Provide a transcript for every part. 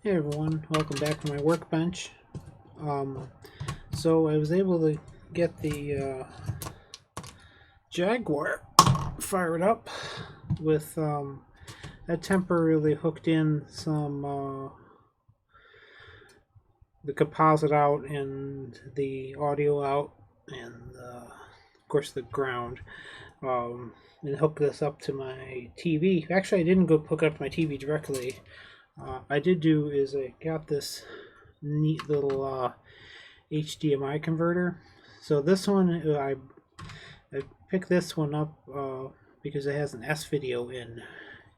Hey everyone, welcome back to my workbench. So I was able to get the Jaguar fired up with I temporarily hooked in some the composite out and the audio out and of course the ground, and hook this up to my TV. Actually, I didn't go hook it up to my TV directly. I did do is I got this neat little HDMI converter. So this one, I picked this one up because it has an S video in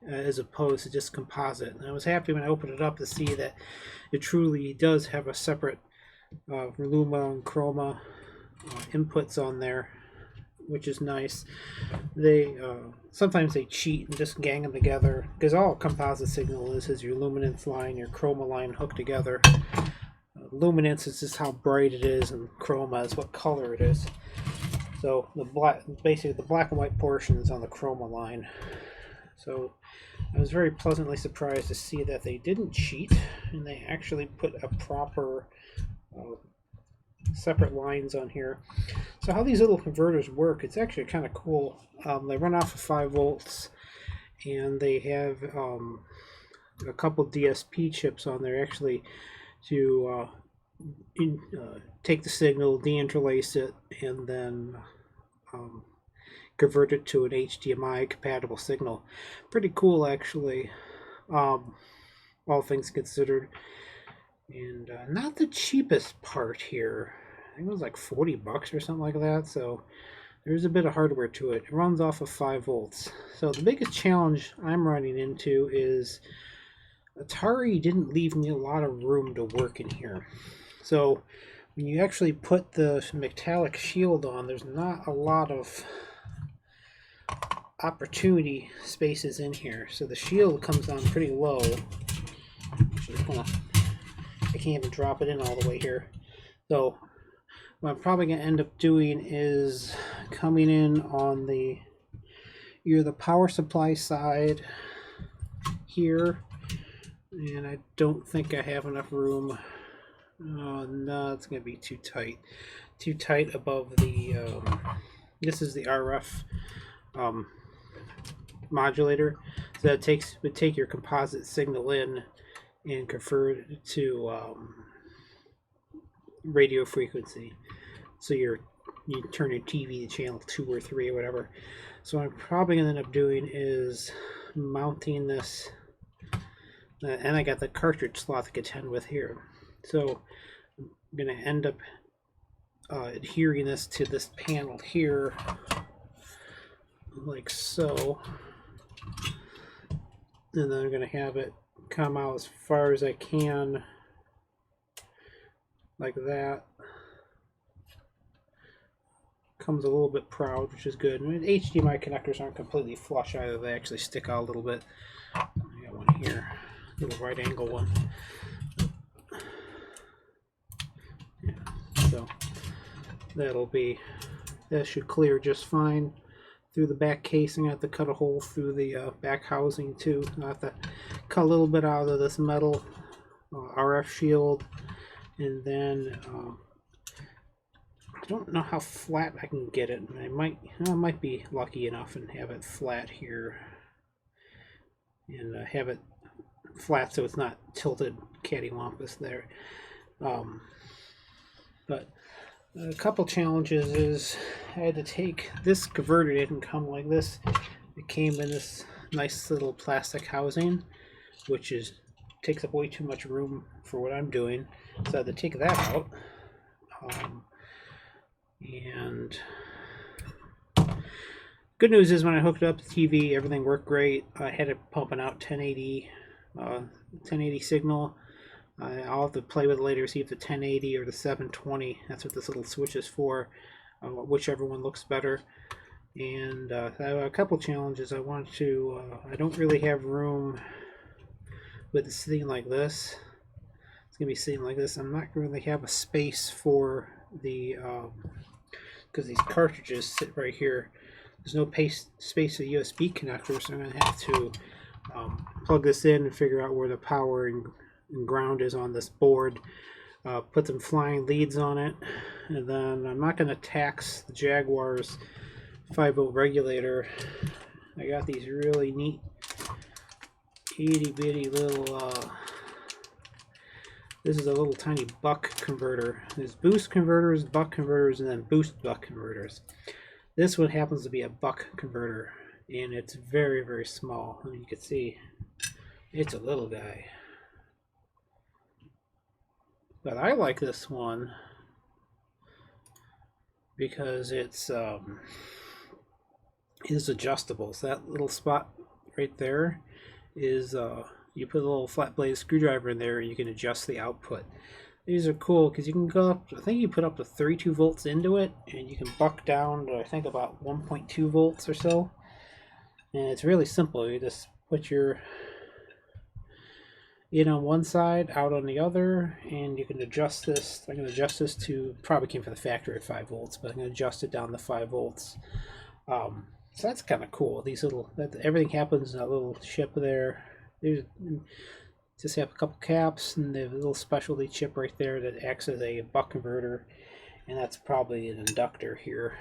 as opposed to just composite. And I was happy when I opened it up to see that it truly does have a separate Luma and Chroma inputs on there, which is nice. They sometimes they cheat and just gang them together, because all composite signal is your luminance line, your chroma line hooked together. Luminance is just how bright it is, and chroma is what color it is. So the black, basically the black and white portion is on the chroma line. So I was very pleasantly surprised to see that they didn't cheat and they actually put a proper separate lines on here. So how these little converters work, it's actually kind of cool. They run off of 5 volts and they have a couple DSP chips on there actually to take the signal, deinterlace it, and then convert it to an HDMI compatible signal. Pretty cool actually, all things considered. And not the cheapest part here. I think it was like 40 bucks or something like that. So there's a bit of hardware to it. It runs off of 5 volts. So the biggest challenge I'm running into is Atari didn't leave me a lot of room to work in here. So when you actually put the metallic shield on, there's not a lot of opportunity spaces in here. So the shield comes down pretty low. I can't even drop it in all the way here. So what I'm probably going to end up doing is coming in on the either the power supply side here, and I don't think I have enough room. No, it's going to be too tight above the this is the RF modulator, so that would take your composite signal in and convert it to radio frequency. So you turn your TV to channel 2 or 3 or whatever. So what I'm probably going to end up doing is mounting this, and I got the cartridge slot to contend with here. So I'm going to end up adhering this to this panel here, like so. And then I'm going to have it come out as far as I can, like that. Comes a little bit proud, which is good. I mean, HDMI connectors aren't completely flush either. They actually stick out a little bit. I got one here, little right angle one. Yeah, so that should clear just fine. Through the back casing, I have to cut a hole through the back housing too. I have to cut a little bit out of this metal RF shield, and then I don't know how flat I can get it. I might be lucky enough and have it flat here, and have it flat so it's not tilted cattywampus there. But a couple challenges is I had to take this converter. It didn't come like this. It came in this nice little plastic housing, which takes up way too much room for what I'm doing. So I had to take that out. And good news is when I hooked up the TV, everything worked great. I had it pumping out 1080 signal. I'll have to play with it later, see if the 1080 or the 720, that's what this little switch is for, whichever one looks better. And I have a couple challenges. I don't really have room with it sitting like this. It's going to be sitting like this. I'm not going to really have a space for the, because these cartridges sit right here. There's no space for the USB connector, so I'm going to have to plug this in and figure out where the power and and ground is on this board. Put some flying leads on it, and then I'm not going to tax the Jaguar's 5-volt regulator. I got these really neat itty bitty little this is a little tiny buck converter. There's boost converters, buck converters, and then boost buck converters. This one happens to be a buck converter, and it's very, very small. I mean, you can see it's a little guy. But I like this one because it's adjustable. So that little spot right there is you put a little flat blade screwdriver in there and you can adjust the output. These are cool because you can go up, I think you put up to 32 volts into it, and you can buck down to I think about 1.2 volts or so. And it's really simple. You just put your in on one side, out on the other, and you can adjust this. I'm going to adjust this to, probably came from the factory at 5 volts, but I'm going to adjust it down to 5 volts. So that's kind of cool. These little, everything happens in a little chip there. There's just have a couple caps, and they have a little specialty chip right there that acts as a buck converter, and that's probably an inductor here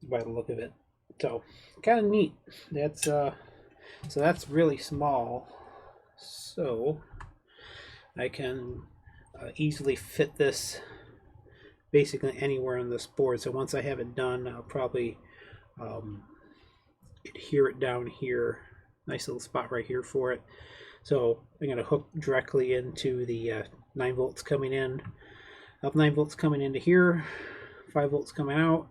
by the look of it. So kind of neat. That's so that's really small, so I can easily fit this basically anywhere on this board. So once I have it done, I'll probably adhere it down here. Nice little spot right here for it. So I'm going to hook directly into the 9 volts coming in. I have 9 volts coming into here, 5 volts coming out,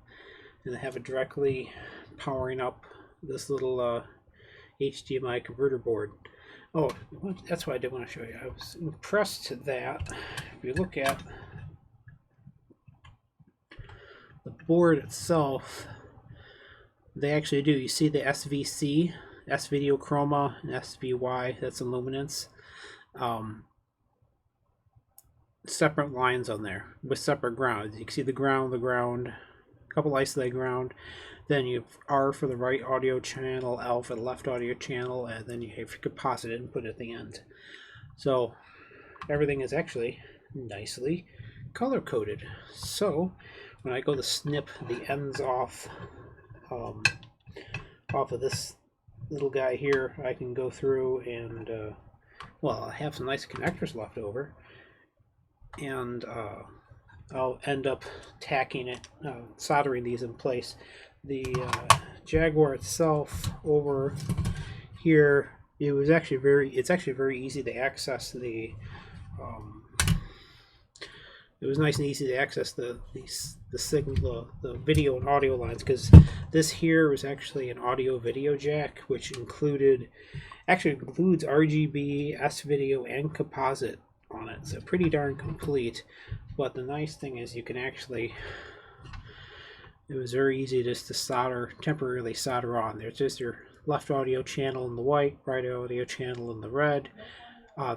and I have it directly powering up this little HDMI converter board. Oh, that's what I did want to show you. I was impressed that if you look at the board itself, they actually do. You see the SVC, S-Video Chroma, and SVY, that's in luminance. Separate lines on there with separate grounds. You can see the ground, a couple isolated ground. Then you have R for the right audio channel, L for the left audio channel, and then you have composite input at the end. So everything is actually nicely color coded. So when I go to snip the ends off of this little guy here, I can go through and well, I have some nice connectors left over, and I'll end up tacking it, soldering these in place. The Jaguar itself over here, it's actually very easy to access the it was nice and easy to access the signal, the video and audio lines, because this here was actually an audio video jack, which includes RGB, S-Video, and composite on it. So pretty darn complete. But the nice thing is you can actually, it was very easy just to temporarily solder on. There's just your left audio channel in the white, right audio channel in the red.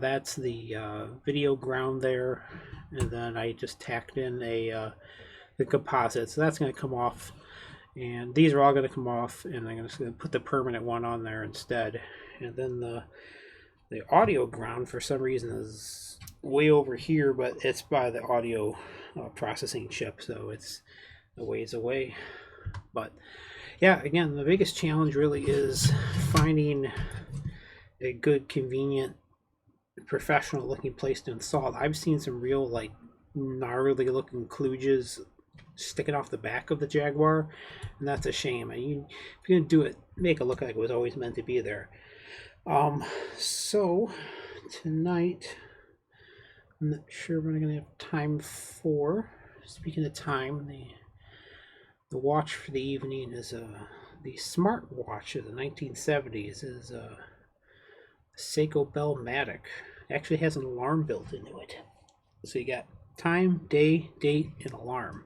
That's the video ground there, and then I just tacked in the composite, so that's going to come off, and these are all going to come off, and I'm just going to put the permanent one on there instead. And then the audio ground, for some reason, is way over here, but it's by the audio processing chip, so it's a ways away. But yeah, again, the biggest challenge really is finding a good, convenient, professional looking place to install it. I've seen some real like gnarly looking kludges sticking off the back of the Jaguar, and that's a shame. I mean, if you're gonna do it, make it look like it was always meant to be there. So tonight, I'm not sure what I'm gonna have time for. Speaking of time, the watch for the evening is the smart watch of the 1970s is a Seiko Bell Matic. Actually has an alarm built into it. So you got time, day, date, and alarm.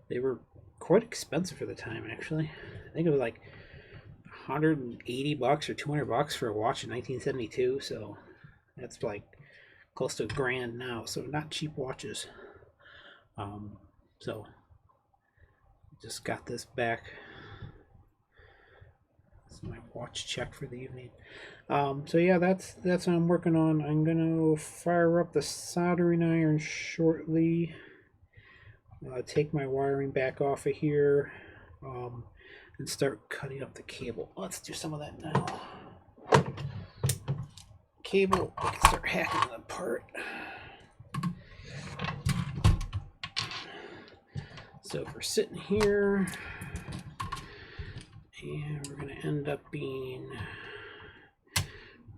They were quite expensive for the time, actually. I think it was like $180 or $200 for a watch in 1972. So that's like close to $1,000 now. So not cheap watches. So just got this back. Let's my watch check for the evening. So yeah, that's what I'm working on. I'm gonna fire up the soldering iron shortly. Take my wiring back off of here, and start cutting up the cable. Let's do some of that now. Cable, I can start hacking it apart. So we're sitting here, and we're going to end up being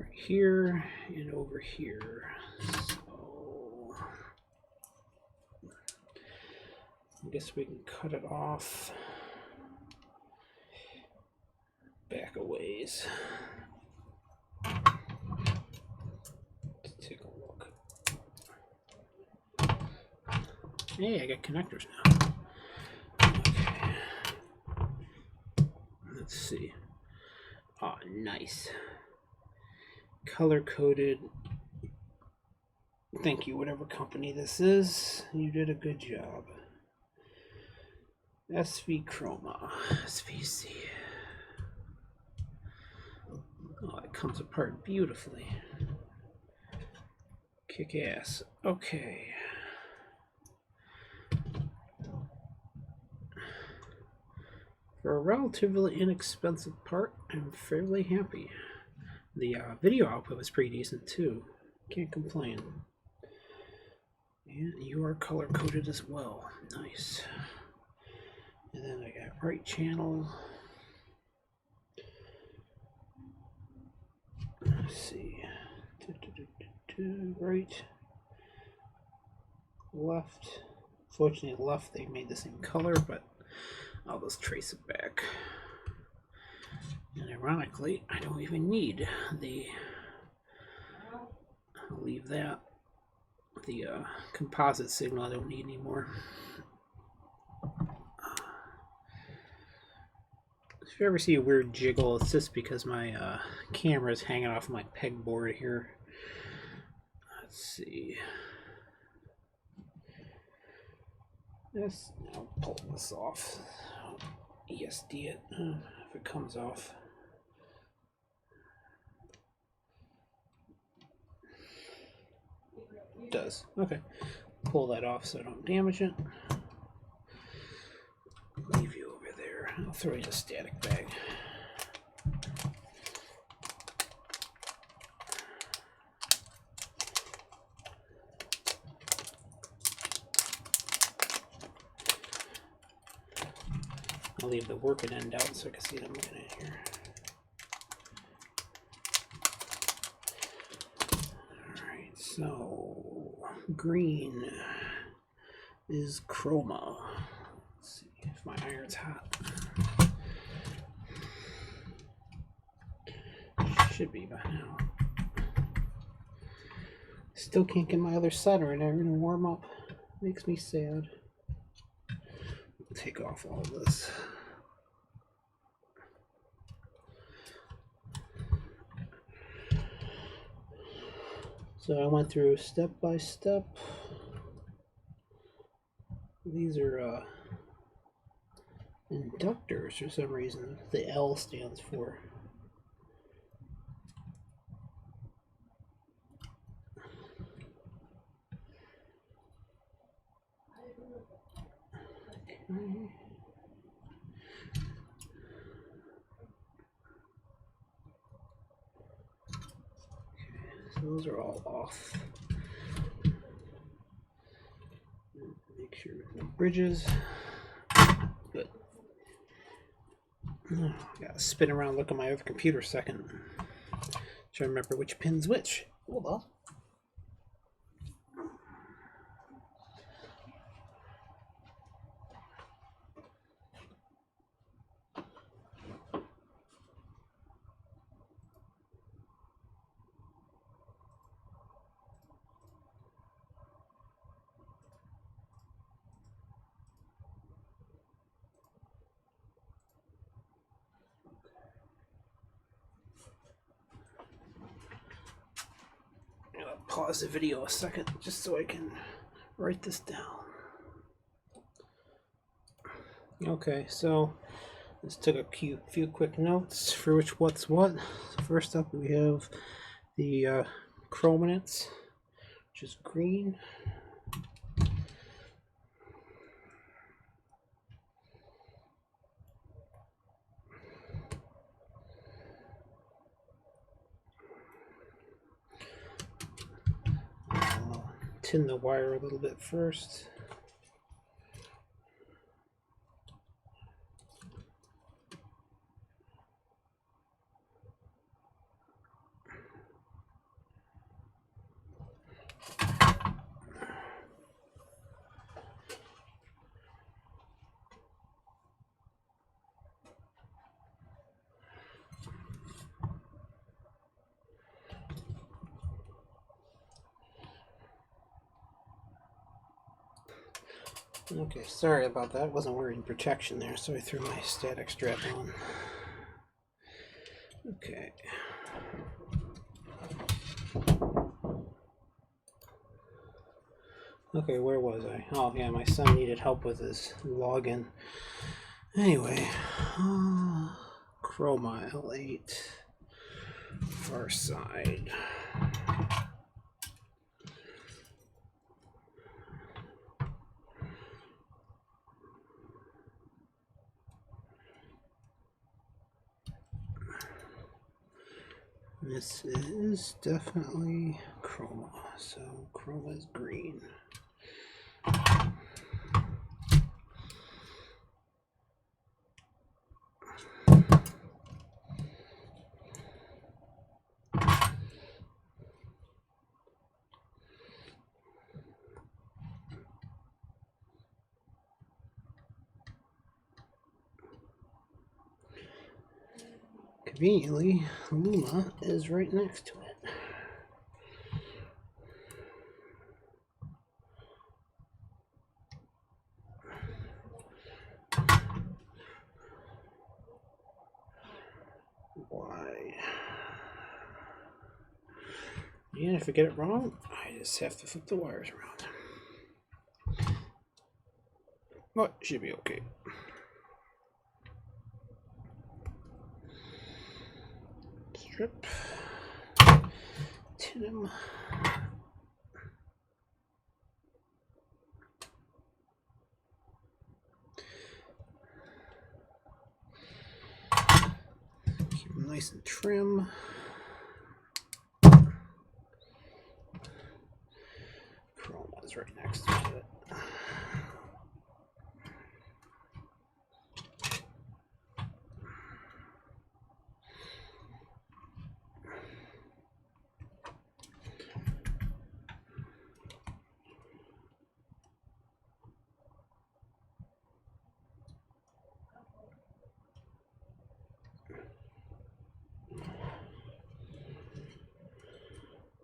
right here and over here. So I guess we can cut it off back a ways. Let's take a look. Hey, I got connectors now. Okay. Let's see. Oh, nice. Color coded. Thank you, whatever company this is. You did a good job. SV Chroma. SVC. Oh, it comes apart beautifully. Kick ass. Okay. For a relatively inexpensive part, I'm fairly happy. The video output was pretty decent too. Can't complain. And you are color coded as well. Nice. And then I got right channel. Let's see. Right. Left. Fortunately, left they made the same color, but I'll just trace it back. And ironically, I don't even need the. I'll leave that. The composite signal I don't need anymore. If you ever see a weird jiggle, it's just because my camera is hanging off my pegboard here. Let's see. Yes, I'll pull this off. ESD it if it comes off. It does. Okay. Pull that off so I don't damage it. Leave you over there. I'll throw you in a static bag. I'll leave the working end out so I can see what I'm looking at here. Alright, so green is chroma. Let's see if my iron's hot. Should be by now. Still can't get my other soldering iron to warm up. Makes me sad. Take off all this. So I went through step by step. These are inductors for some reason. The L stands for. Okay. So those are all off. Make sure no bridges. Good. Oh, I gotta spin around, look at my other computer a second. Try to remember which pin's which. Hold on. Pause the video a second just so I can write this down. Okay, so Just took a few quick notes for what's what. So first up, we have the chrominance, which is green. I'll tin the wire a little bit first. Okay, sorry about that. Wasn't wearing protection there, so I threw my static strap on. Okay. Okay, where was I? Oh, yeah, my son needed help with his login. Anyway, Chroma L8, far side. This is definitely chroma, so chroma is green. Conveniently, Luma is right next to it. Why? And if I get it wrong, I just have to flip the wires around. But it should be okay. Strip. Tin them. Keep them nice and trim. Chroma is right next to it.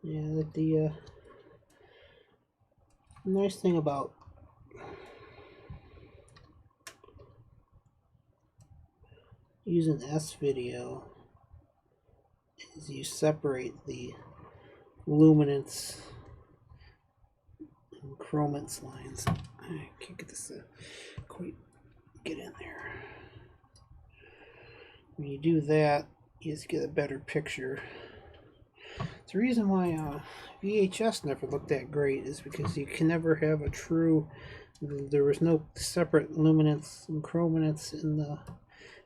Yeah, the nice thing about using S-Video is you separate the luminance and chromance lines. I can't get this to quite get in there. When you do that, you just get a better picture. The reason why VHS never looked that great is because you can never have a true, there was no separate luminance and chrominance in the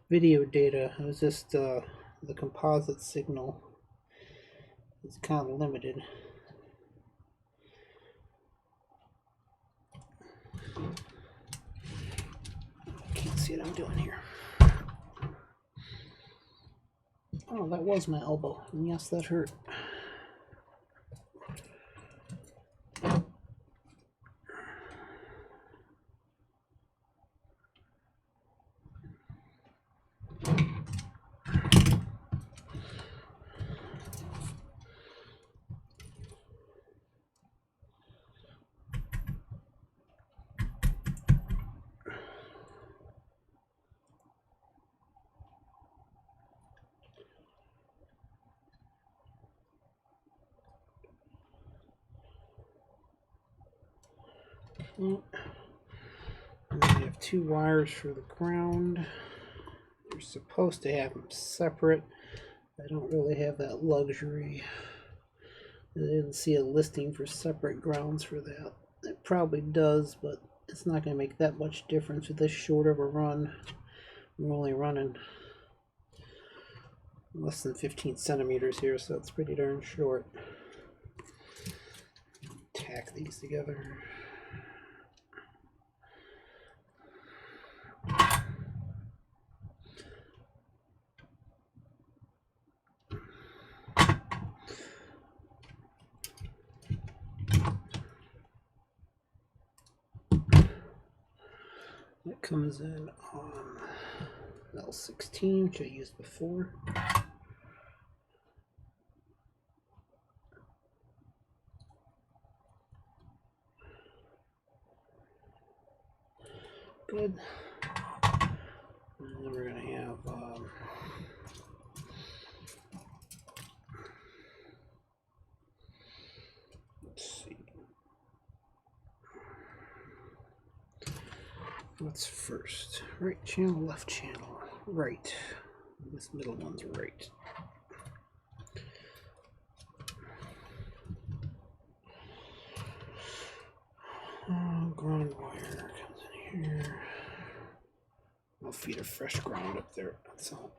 video data. It was just the composite signal. It's kind of limited. Can't see what I'm doing here. Oh, that was my elbow. And yes, that hurt. And then we have two wires for the ground. supposed to have them separate. I don't really have that luxury. I didn't see a listing for separate grounds for that. It probably does, but it's not going to make that much difference with this short of a run. We're only running less than 15 centimeters here, so it's pretty darn short. Tack these together. It comes in on L16, which I used before. Good. And then we're going to have let's see. What's first? Right channel, left channel. Right. This middle one's right. Ground wire comes in here. I'll feed a fresh ground up there. That's all.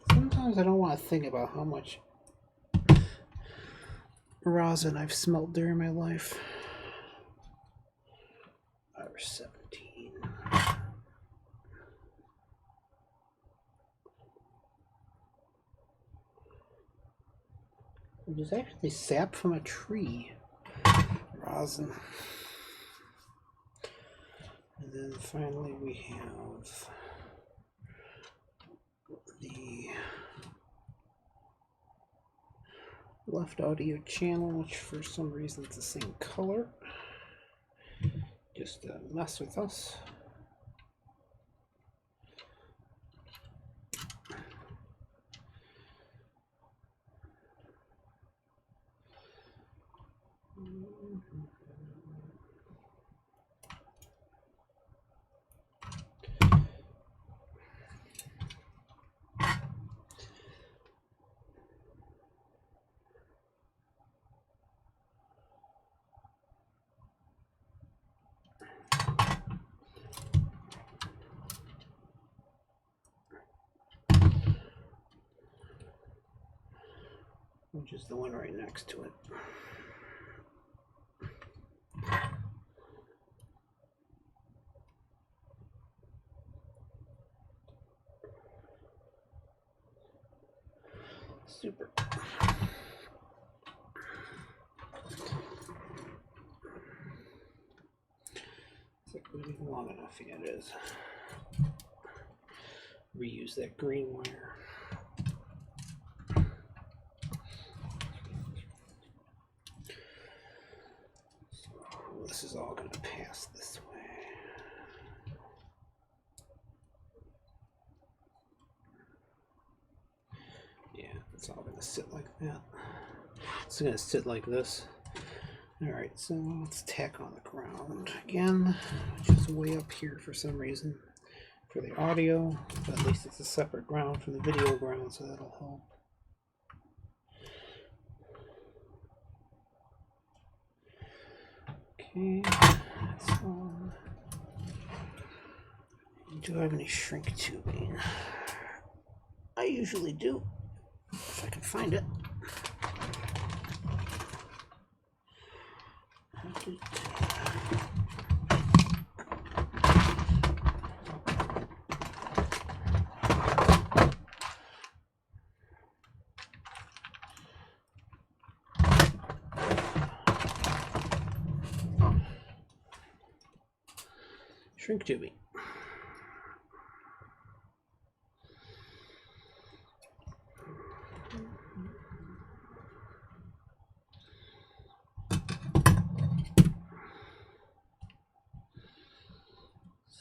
Sometimes I don't want to think about how much rosin I've smelt during my life. 5 or 17. Which is actually sap from a tree. Rosin. And then finally we have the left audio channel, which for some reason it's the same color. Just to mess with us. Which is the one right next to it. Super. Is it really long enough? Yeah, it is. Reuse that green wire. This is all going to pass this way. Yeah, it's all going to sit like that. It's going to sit like this. Alright, so let's tack on the ground again, which is way up here for some reason for the audio, but at least it's a separate ground from the video ground, so that'll help. Okay, so do I have any shrink tubing? I usually do, if I can find it. Shrink tubing.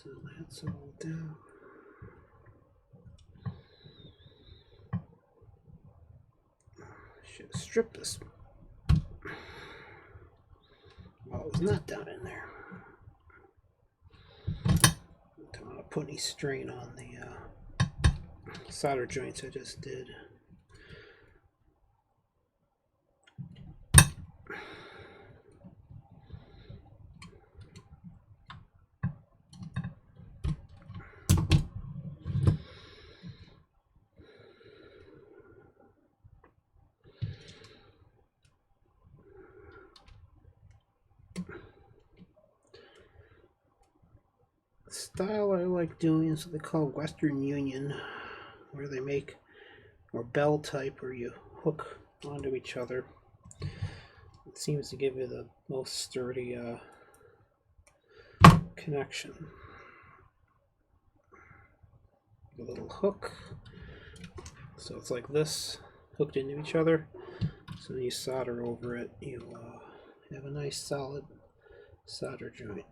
So that's all down. Should strip this. Well, it was not down in there. Don't want to put any strain on the solder joints I just did. Style I like doing is what they call Western Union, where they make, or bell type, where you hook onto each other. It seems to give you the most sturdy connection. A little hook, so it's like this, hooked into each other. So when you solder over it, you have a nice solid solder joint.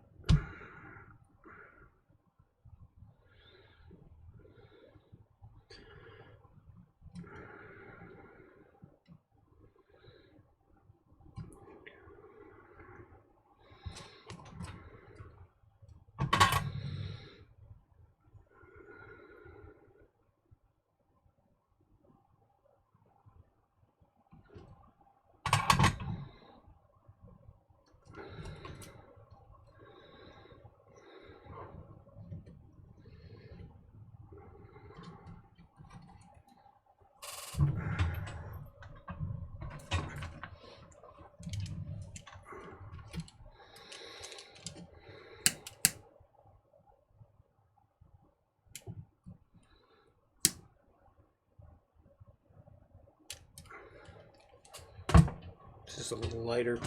Just a little lighter.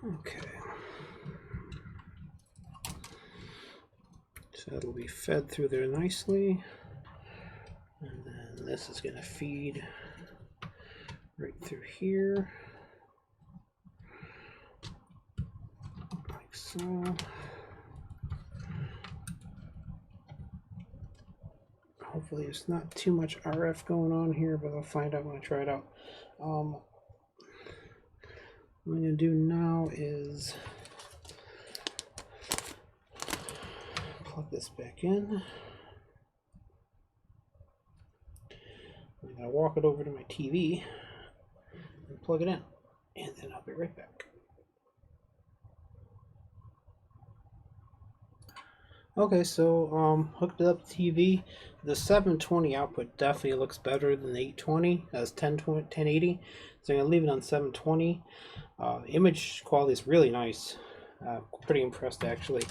Okay. So that'll be fed through there nicely. And then this is going to feed right through here. Like so. Hopefully there's not too much RF going on here, but I'll find out when I try it out. What I'm going to do now is plug this back in. I'm going to walk it over to my TV and plug it in, and then I'll be right back. Okay, so hooked it up to TV. The 720 output definitely looks better than the 820. That's 1080. So I'm going to leave it on 720. Image quality is really nice. Pretty impressed actually.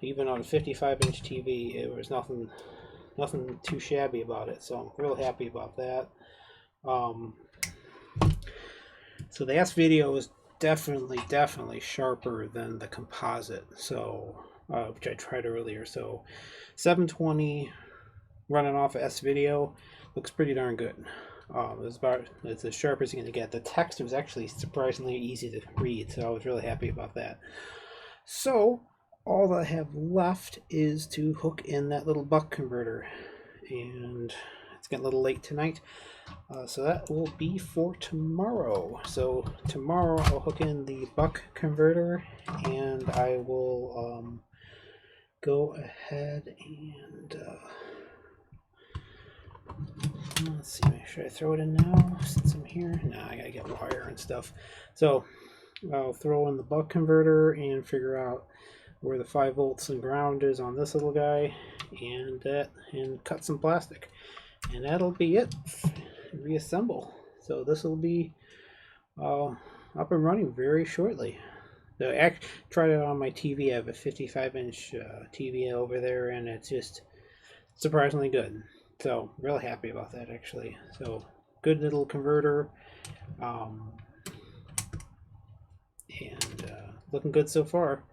Even on a 55-inch TV, it was nothing too shabby about it. So I'm real happy about that. So the S video is definitely sharper than the composite. So which I tried earlier. So 720 running off of S video looks pretty darn good. It's as sharp as you're going to get. The text was actually surprisingly easy to read, so I was really happy about that. So all that I have left is to hook in that little buck converter, and it's getting a little late tonight, so that will be for tomorrow. So tomorrow I'll hook in the buck converter, and I will go ahead and let's see, should I throw it in now since I'm here? No, I gotta get wire and stuff. So I'll throw in the buck converter and figure out where the 5 volts and ground is on this little guy, and cut some plastic, and that'll be it. Reassemble. So this will be up and running very shortly. So I tried it on my TV. I have a 55-inch TV over there, and it's just surprisingly good. So really happy about that actually. So good little converter, and looking good so far.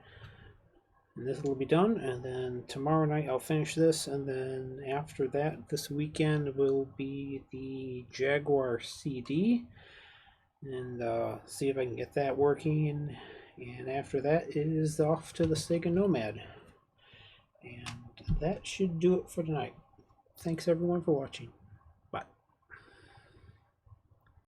And this will be done, and then tomorrow night I'll finish this, and then after that, this weekend will be the Jaguar CD, and see if I can get that working And after that is off to the Sega Nomad. And that should do it for tonight. Thanks everyone for watching.